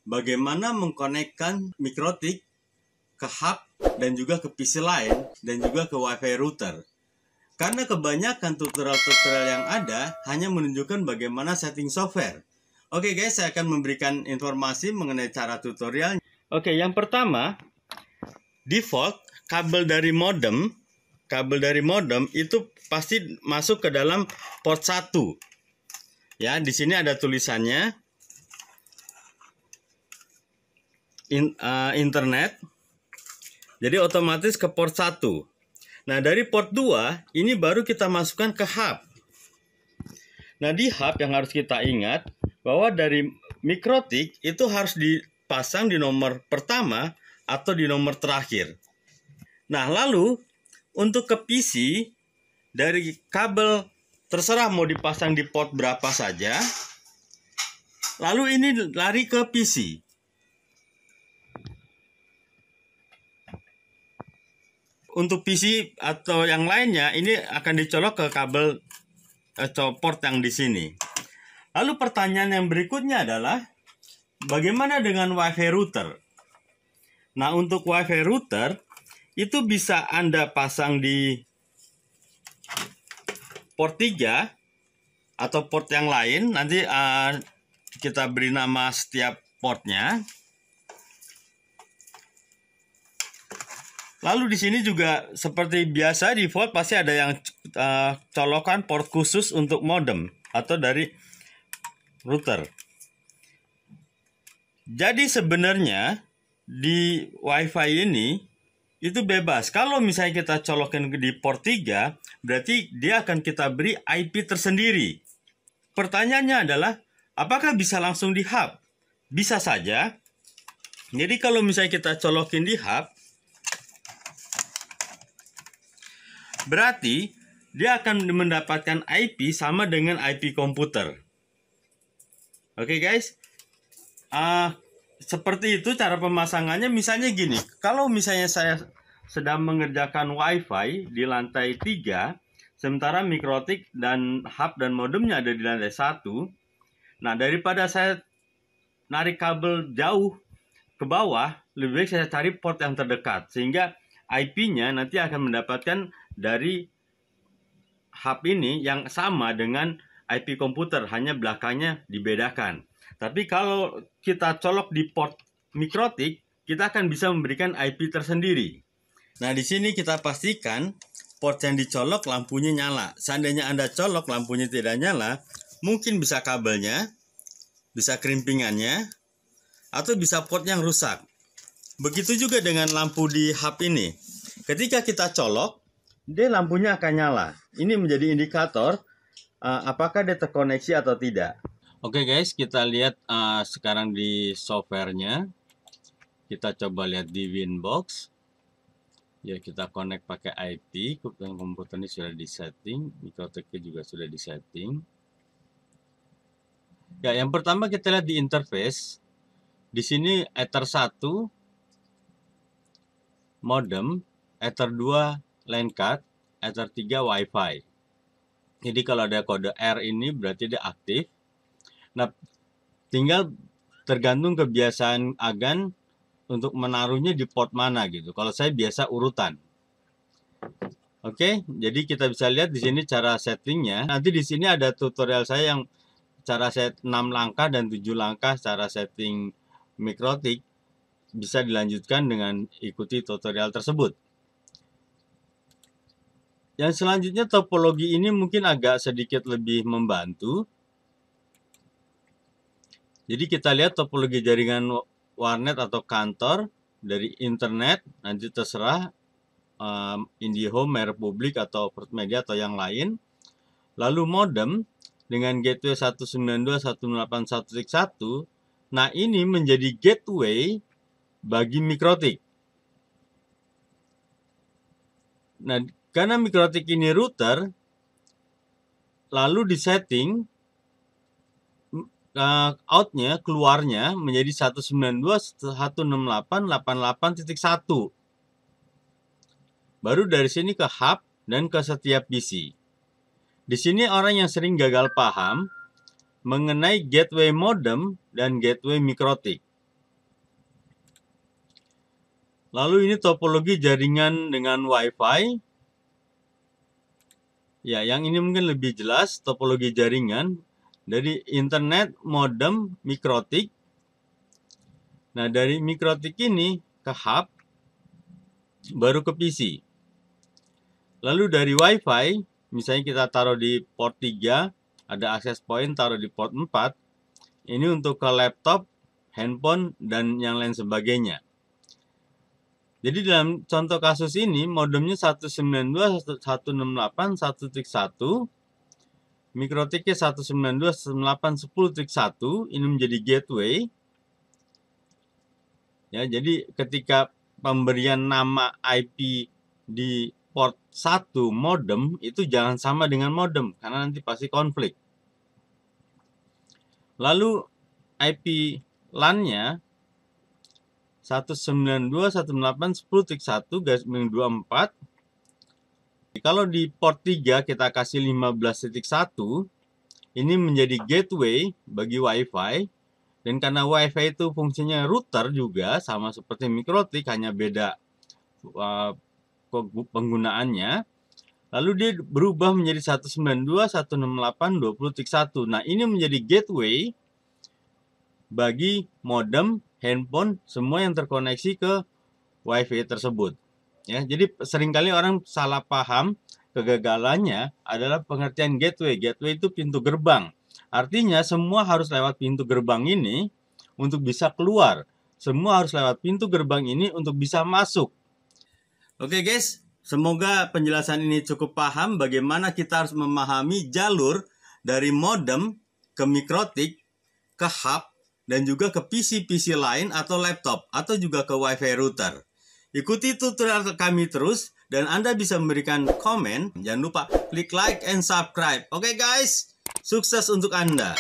bagaimana mengkonekkan mikrotik ke hub dan juga ke PC lain dan juga ke WiFi router. Karena kebanyakan tutorial-tutorial yang ada hanya menunjukkan bagaimana setting software. Oke guys, saya akan memberikan informasi mengenai cara tutorial. Oke, yang pertama, default kabel dari modem itu pasti masuk ke dalam port 1. Ya, di sini ada tulisannya internet. Jadi otomatis ke port 1. Nah, dari port 2 ini baru kita masukkan ke hub. Nah, di hub yang harus kita ingat bahwa dari mikrotik itu harus dipasang di nomor pertama atau di nomor terakhir. Nah, lalu untuk ke PC dari kabel terserah mau dipasang di port berapa saja. Lalu ini lari ke PC. Untuk PC atau yang lainnya ini akan dicolok ke kabel atau port yang di sini. Lalu pertanyaan yang berikutnya adalah bagaimana dengan WiFi router? Nah, untuk WiFi router itu bisa Anda pasang di port 3 atau port yang lain. Nanti kita beri nama setiap portnya. Lalu di sini juga seperti biasa default pasti ada yang colokan port khusus untuk modem atau dari router. Jadi sebenarnya di WiFi ini itu bebas. Kalau misalnya kita colokin di port 3, berarti dia akan kita beri IP tersendiri. Pertanyaannya adalah apakah bisa langsung di hub? Bisa saja. Jadi kalau misalnya kita colokin di hub, berarti dia akan mendapatkan IP sama dengan IP komputer. Oke guys, seperti itu cara pemasangannya. Misalnya gini, kalau misalnya saya sedang mengerjakan WiFi di lantai 3, sementara mikrotik dan hub dan modemnya ada di lantai 1. Nah, daripada saya narik kabel jauh ke bawah, lebih baik saya cari port yang terdekat, sehingga IP-nya nanti akan mendapatkan dari hub ini yang sama dengan IP komputer, hanya belakangnya dibedakan. Tapi kalau kita colok di port mikrotik, kita akan bisa memberikan IP tersendiri. Nah, di sini kita pastikan port yang dicolok lampunya nyala. Seandainya Anda colok lampunya tidak nyala, mungkin bisa kabelnya, bisa kerimpingannya, atau bisa port yang rusak. Begitu juga dengan lampu di hub ini. Ketika kita colok, dia lampunya akan nyala. Ini menjadi indikator apakah dia terkoneksi atau tidak. Oke guys, kita lihat sekarang di softwarenya. Kita coba lihat di Winbox. Ya, kita connect pakai IP. Komputer ini sudah disetting, mikrotiknya juga sudah disetting. Ya, yang pertama kita lihat di interface. Di sini Ether 1 modem, Ether 2 LAN card, Ether 3 WiFi. Jadi kalau ada kode R ini berarti dia aktif. Nah, tinggal tergantung kebiasaan Agan untuk menaruhnya di port mana gitu. Kalau saya biasa urutan. Oke, jadi kita bisa lihat di sini cara settingnya. Nanti di sini ada tutorial saya yang cara set 6 langkah dan 7 langkah cara setting mikrotik. Bisa dilanjutkan dengan ikuti tutorial tersebut. Yang selanjutnya topologi ini mungkin agak sedikit lebih membantu. Jadi kita lihat topologi jaringan warnet atau kantor dari internet, nanti terserah IndiHome, Republic atau Media atau yang lain. Lalu modem dengan gateway 192.168.1.1. Nah, ini menjadi gateway bagi mikrotik. Nah, karena mikrotik ini router, lalu disetting outnya, keluarnya menjadi 192.168.88.1. Baru dari sini ke hub dan ke setiap PC. Di sini orang yang sering gagal paham mengenai gateway modem dan gateway mikrotik. Lalu ini topologi jaringan dengan Wi-Fi. Ya, yang ini mungkin lebih jelas topologi jaringan dari internet, modem, mikrotik. Nah, dari mikrotik ini ke hub, baru ke PC. Lalu dari Wi-Fi, misalnya kita taruh di port 3, ada access point taruh di port 4. Ini untuk ke laptop, handphone, dan yang lain sebagainya. Jadi dalam contoh kasus ini, modemnya 192.168.1.1, mikrotiknya 192.168.10.1, ini menjadi gateway. Ya, jadi ketika pemberian nama IP di port 1 modem, itu jangan sama dengan modem, karena nanti pasti konflik. Lalu IP LAN-nya 192.168.10.1/24. Kalau di port 3 kita kasih 15.1, ini menjadi gateway bagi Wi-Fi. Dan karena Wi-Fi itu fungsinya router juga, sama seperti mikrotik, hanya beda penggunaannya. Lalu dia berubah menjadi 192.168.20.1. Nah, ini menjadi gateway bagi modem, handphone, semua yang terkoneksi ke Wi-Fi tersebut. Ya, jadi seringkali orang salah paham, kegagalannya adalah pengertian gateway. Gateway itu pintu gerbang. Artinya semua harus lewat pintu gerbang ini untuk bisa keluar. Semua harus lewat pintu gerbang ini untuk bisa masuk. Oke guys, semoga penjelasan ini cukup paham bagaimana kita harus memahami jalur dari modem ke mikrotik, ke hub, dan juga ke PC-PC lain atau laptop, atau juga ke Wi-Fi router. Ikuti tutorial kami terus, dan Anda bisa memberikan komen. Jangan lupa klik like and subscribe. Oke guys, sukses untuk Anda.